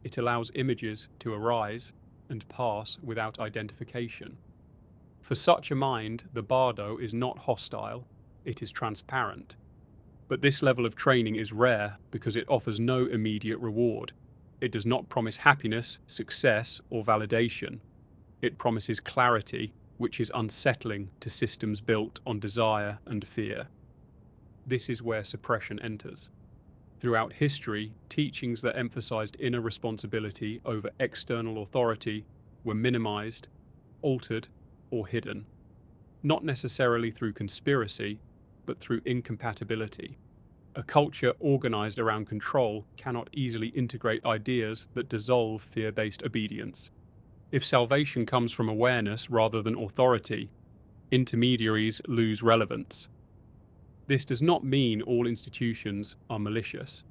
It allows images to arise and pass without identification. For such a mind, the Bardo is not hostile, it is transparent. But this level of training is rare because it offers no immediate reward. It does not promise happiness, success, or validation. It promises clarity, which is unsettling to systems built on desire and fear. This is where suppression enters. Throughout history, teachings that emphasized inner responsibility over external authority were minimized, altered, or hidden, not necessarily through conspiracy, but through incompatibility. A culture organized around control cannot easily integrate ideas that dissolve fear-based obedience. If salvation comes from awareness rather than authority, intermediaries lose relevance. This does not mean all institutions are malicious.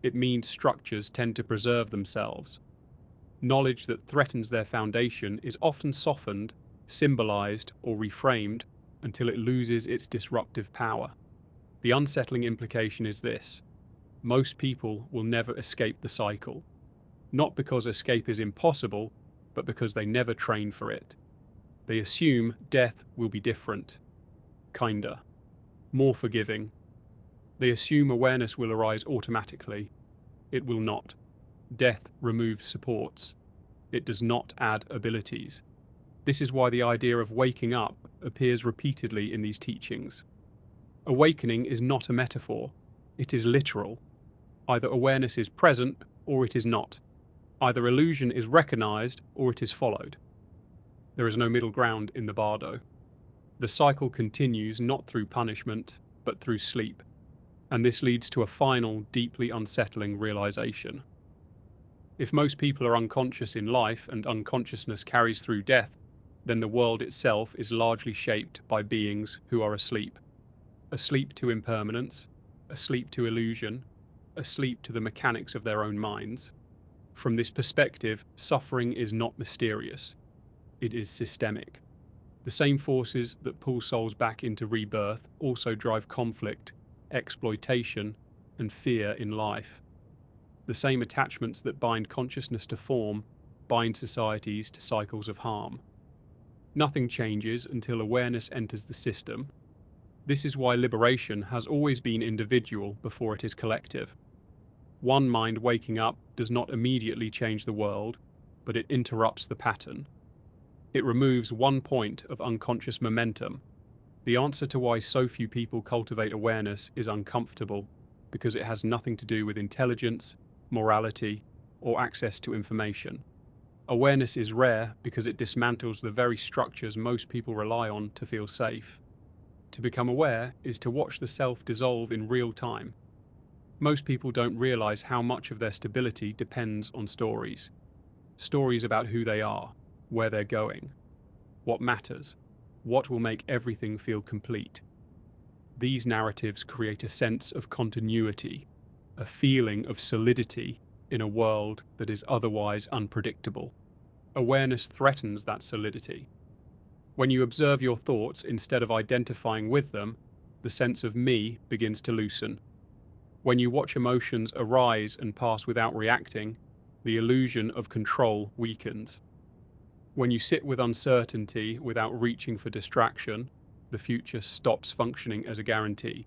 It means structures tend to preserve themselves. Knowledge that threatens their foundation is often softened, symbolized, or reframed until it loses its disruptive power. The unsettling implication is this: most people will never escape the cycle, not because escape is impossible, but because they never train for it. They assume death will be different, kinder, more forgiving. They assume awareness will arise automatically. It will not. Death removes supports. It does not add abilities. This is why the idea of waking up appears repeatedly in these teachings. Awakening is not a metaphor. It is literal. Either awareness is present or it is not. Either illusion is recognized or it is followed. There is no middle ground in the Bardo. The cycle continues not through punishment, but through sleep. And this leads to a final, deeply unsettling realization. If most people are unconscious in life and unconsciousness carries through death, then the world itself is largely shaped by beings who are asleep. Asleep to impermanence, asleep to illusion, asleep to the mechanics of their own minds. From this perspective, suffering is not mysterious. It is systemic. The same forces that pull souls back into rebirth also drive conflict, exploitation, and fear in life. The same attachments that bind consciousness to form bind societies to cycles of harm. Nothing changes until awareness enters the system. This is why liberation has always been individual before it is collective. One mind waking up does not immediately change the world, but it interrupts the pattern. It removes one point of unconscious momentum. The answer to why so few people cultivate awareness is uncomfortable, because it has nothing to do with intelligence, morality, or access to information. Awareness is rare because it dismantles the very structures most people rely on to feel safe. To become aware is to watch the self dissolve in real time. Most people don't realize how much of their stability depends on stories. Stories about who they are, where they're going, what matters, what will make everything feel complete. These narratives create a sense of continuity, a feeling of solidity in a world that is otherwise unpredictable. Awareness threatens that solidity. When you observe your thoughts instead of identifying with them, the sense of me begins to loosen. When you watch emotions arise and pass without reacting, the illusion of control weakens. When you sit with uncertainty without reaching for distraction, the future stops functioning as a guarantee.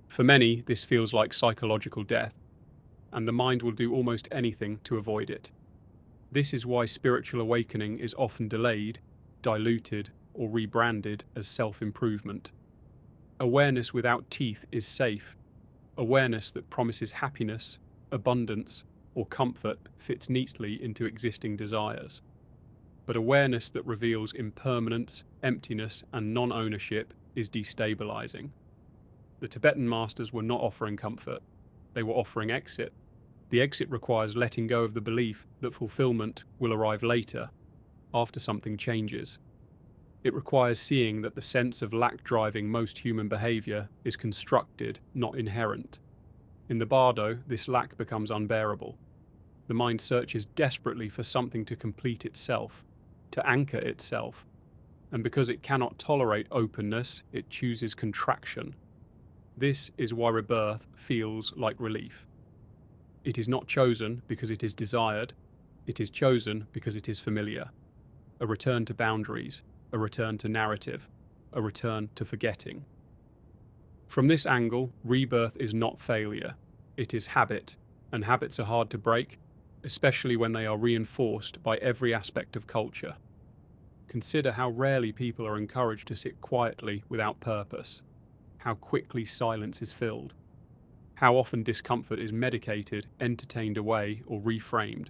For many, this feels like psychological death, and the mind will do almost anything to avoid it. This is why spiritual awakening is often delayed, diluted, or rebranded as self-improvement. Awareness without teeth is safe. Awareness that promises happiness, abundance, or comfort fits neatly into existing desires. But awareness that reveals impermanence, emptiness, and non-ownership is destabilizing. The Tibetan masters were not offering comfort. They were offering exit. The exit requires letting go of the belief that fulfillment will arrive later, after something changes. It requires seeing that the sense of lack driving most human behavior is constructed, not inherent. In the Bardo, this lack becomes unbearable. The mind searches desperately for something to complete itself, to anchor itself, and because it cannot tolerate openness, it chooses contraction. This is why rebirth feels like relief. It is not chosen because it is desired, it is chosen because it is familiar. A return to boundaries, a return to narrative, a return to forgetting. From this angle, rebirth is not failure, it is habit, and habits are hard to break, especially when they are reinforced by every aspect of culture. Consider how rarely people are encouraged to sit quietly without purpose, how quickly silence is filled, how often discomfort is medicated, entertained away, or reframed.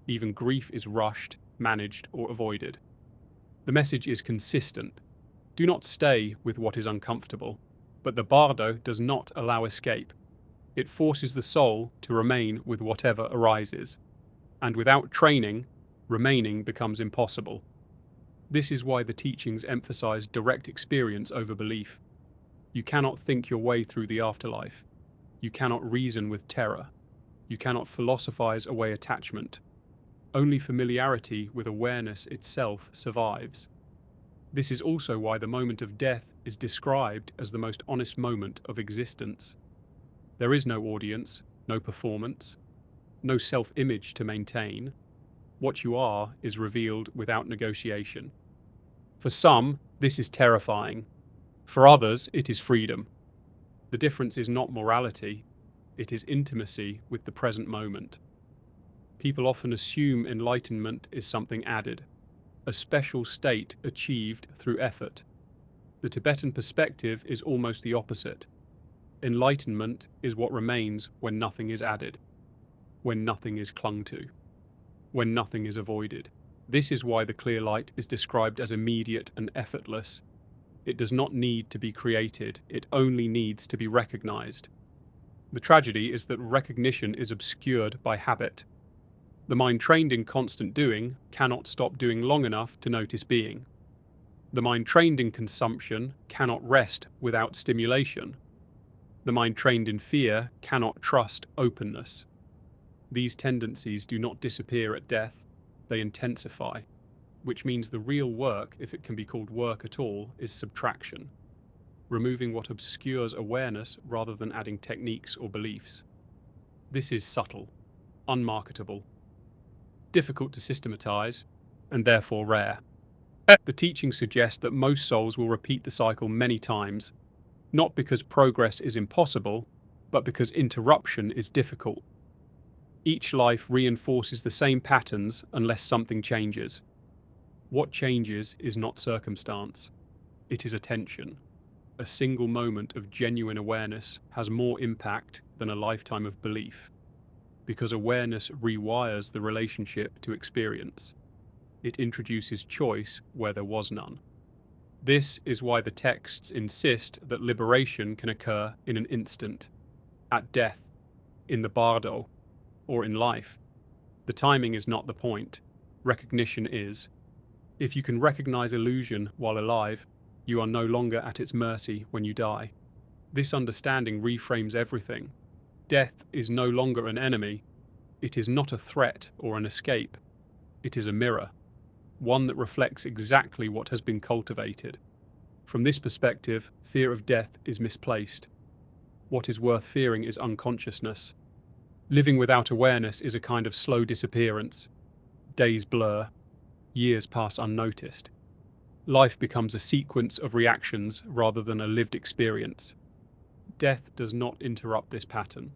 Even grief is rushed, managed, or avoided. The message is consistent. Do not stay with what is uncomfortable, but the Bardo does not allow escape. It forces the soul to remain with whatever arises, and without training, remaining becomes impossible. This is why the teachings emphasize direct experience over belief. You cannot think your way through the afterlife. You cannot reason with terror. You cannot philosophize away attachment. Only familiarity with awareness itself survives. This is also why the moment of death is described as the most honest moment of existence. There is no audience, no performance, no self-image to maintain. What you are is revealed without negotiation. For some, this is terrifying. For others, it is freedom. The difference is not morality, it is intimacy with the present moment. People often assume enlightenment is something added, a special state achieved through effort. The Tibetan perspective is almost the opposite. Enlightenment is what remains when nothing is added, when nothing is clung to, when nothing is avoided. This is why the clear light is described as immediate and effortless. It does not need to be created, it only needs to be recognized. The tragedy is that recognition is obscured by habit. The mind trained in constant doing cannot stop doing long enough to notice being. The mind trained in consumption cannot rest without stimulation. The mind trained in fear cannot trust openness. These tendencies do not disappear at death, they intensify, which means the real work, if it can be called work at all, is subtraction, removing what obscures awareness rather than adding techniques or beliefs. This is subtle, unmarketable, difficult to systematize, and therefore rare. The teachings suggest that most souls will repeat the cycle many times, not because progress is impossible, but because interruption is difficult. Each life reinforces the same patterns unless something changes. What changes is not circumstance, it is attention. A single moment of genuine awareness has more impact than a lifetime of belief, because awareness rewires the relationship to experience. It introduces choice where there was none. This is why the texts insist that liberation can occur in an instant, at death, in the Bardo, or in life. The timing is not the point. Recognition is. If you can recognize illusion while alive, you are no longer at its mercy when you die. This understanding reframes everything. Death is no longer an enemy. It is not a threat or an escape. It is a mirror, one that reflects exactly what has been cultivated. From this perspective, fear of death is misplaced. What is worth fearing is unconsciousness. Living without awareness is a kind of slow disappearance. Days blur, years pass unnoticed. Life becomes a sequence of reactions rather than a lived experience. Death does not interrupt this pattern,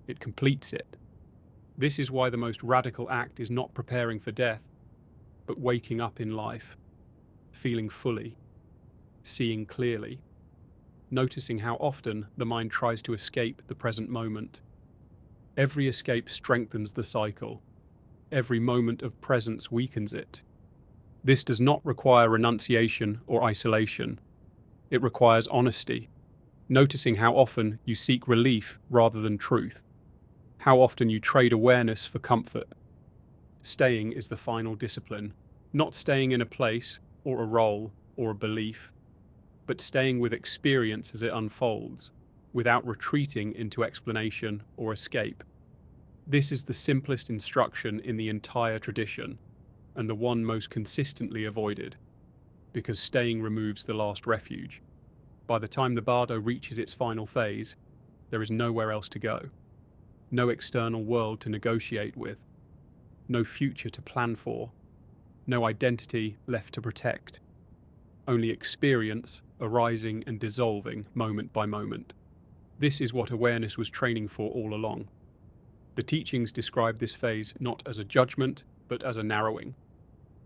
it completes it. This is why the most radical act is not preparing for death, but waking up in life, feeling fully, seeing clearly, noticing how often the mind tries to escape the present moment. Every escape strengthens the cycle. Every moment of presence weakens it. This does not require renunciation or isolation. It requires honesty, noticing how often you seek relief rather than truth, how often you trade awareness for comfort. Staying is the final discipline, not staying in a place or a role or a belief, but staying with experience as it unfolds, without retreating into explanation or escape. This is the simplest instruction in the entire tradition, and the one most consistently avoided, because staying removes the last refuge. By the time the Bardo reaches its final phase, there is nowhere else to go. No external world to negotiate with. No future to plan for. No identity left to protect. Only experience arising and dissolving moment by moment. This is what awareness was training for all along. The teachings describe this phase not as a judgment, but as a narrowing.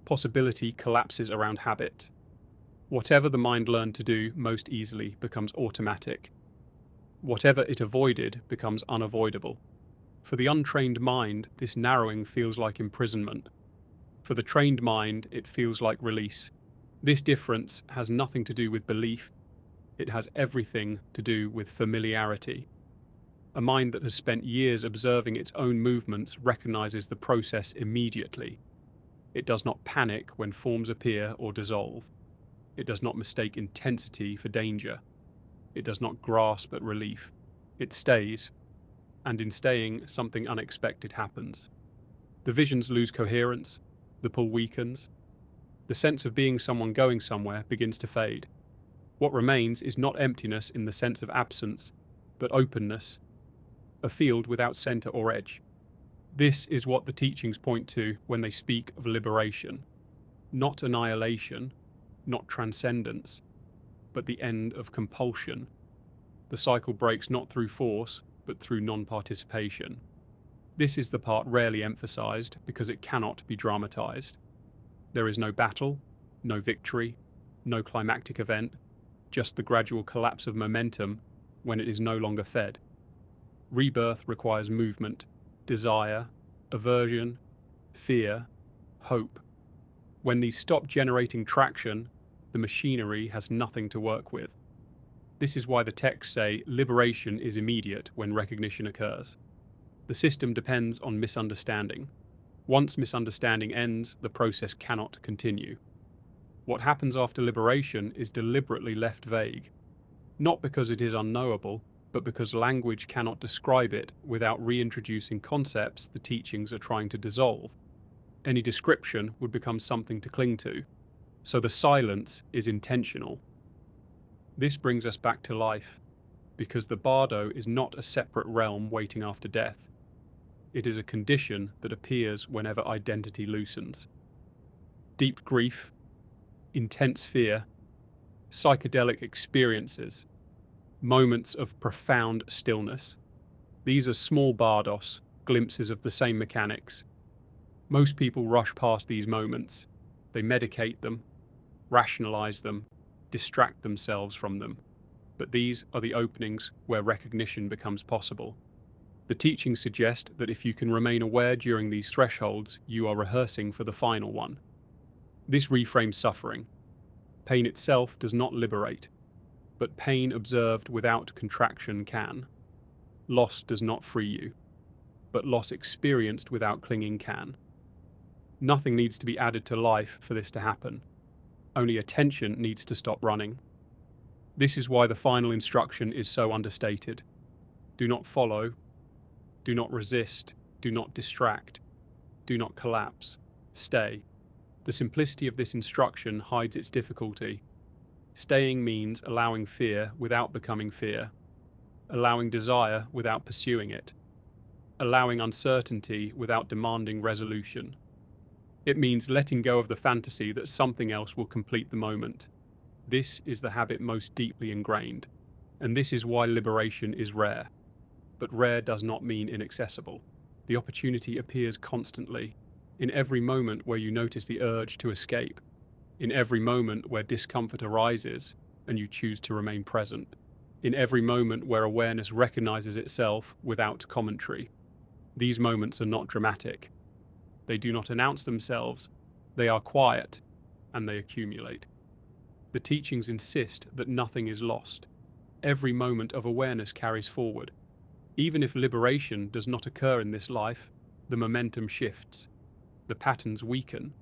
Possibility collapses around habit. Whatever the mind learned to do most easily becomes automatic. Whatever it avoided becomes unavoidable. For the untrained mind, this narrowing feels like imprisonment. For the trained mind, it feels like release. This difference has nothing to do with belief. It has everything to do with familiarity. A mind that has spent years observing its own movements recognizes the process immediately. It does not panic when forms appear or dissolve. It does not mistake intensity for danger. It does not grasp at relief. It stays, and in staying, something unexpected happens. The visions lose coherence, the pull weakens. The sense of being someone going somewhere begins to fade. What remains is not emptiness in the sense of absence, but openness, a field without center or edge. This is what the teachings point to when they speak of liberation. Not annihilation, not transcendence, but the end of compulsion. The cycle breaks not through force, but through non-participation. This is the part rarely emphasized because it cannot be dramatized. There is no battle, no victory, no climactic event, just the gradual collapse of momentum when it is no longer fed. Rebirth requires movement, desire, aversion, fear, hope. When these stop generating traction, the machinery has nothing to work with. This is why the texts say liberation is immediate when recognition occurs. The system depends on misunderstanding. Once misunderstanding ends, the process cannot continue. What happens after liberation is deliberately left vague, not because it is unknowable, but because language cannot describe it without reintroducing concepts the teachings are trying to dissolve. Any description would become something to cling to, so the silence is intentional. This brings us back to life, because the Bardo is not a separate realm waiting after death. It is a condition that appears whenever identity loosens. Deep grief, intense fear, psychedelic experiences, moments of profound stillness. These are small bardos, glimpses of the same mechanics. Most people rush past these moments. They medicate them, rationalize them, distract themselves from them. But these are the openings where recognition becomes possible. The teachings suggest that if you can remain aware during these thresholds, you are rehearsing for the final one. This reframes suffering. Pain itself does not liberate, but pain observed without contraction can. Loss does not free you, but loss experienced without clinging can. Nothing needs to be added to life for this to happen. Only attention needs to stop running. This is why the final instruction is so understated. Do not follow, do not resist, do not distract, do not collapse, stay. The simplicity of this instruction hides its difficulty. Staying means allowing fear without becoming fear, allowing desire without pursuing it, allowing uncertainty without demanding resolution. It means letting go of the fantasy that something else will complete the moment. This is the habit most deeply ingrained, and this is why liberation is rare. But rare does not mean inaccessible. The opportunity appears constantly, in every moment where you notice the urge to escape, in every moment where discomfort arises and you choose to remain present, in every moment where awareness recognizes itself without commentary. These moments are not dramatic. They do not announce themselves. They are quiet, and they accumulate. The teachings insist that nothing is lost. Every moment of awareness carries forward. Even if liberation does not occur in this life, the momentum shifts. The patterns weaken.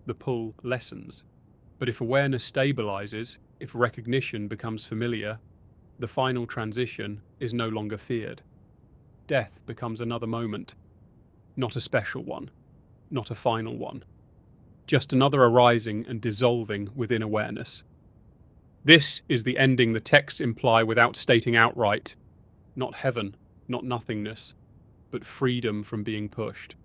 The pull lessens. But if awareness stabilizes, if recognition becomes familiar, the final transition is no longer feared. Death becomes another moment, not a special one, not a final one, just another arising and dissolving within awareness. This is the ending the texts imply without stating outright. Not heaven, not nothingness, but freedom from being pushed.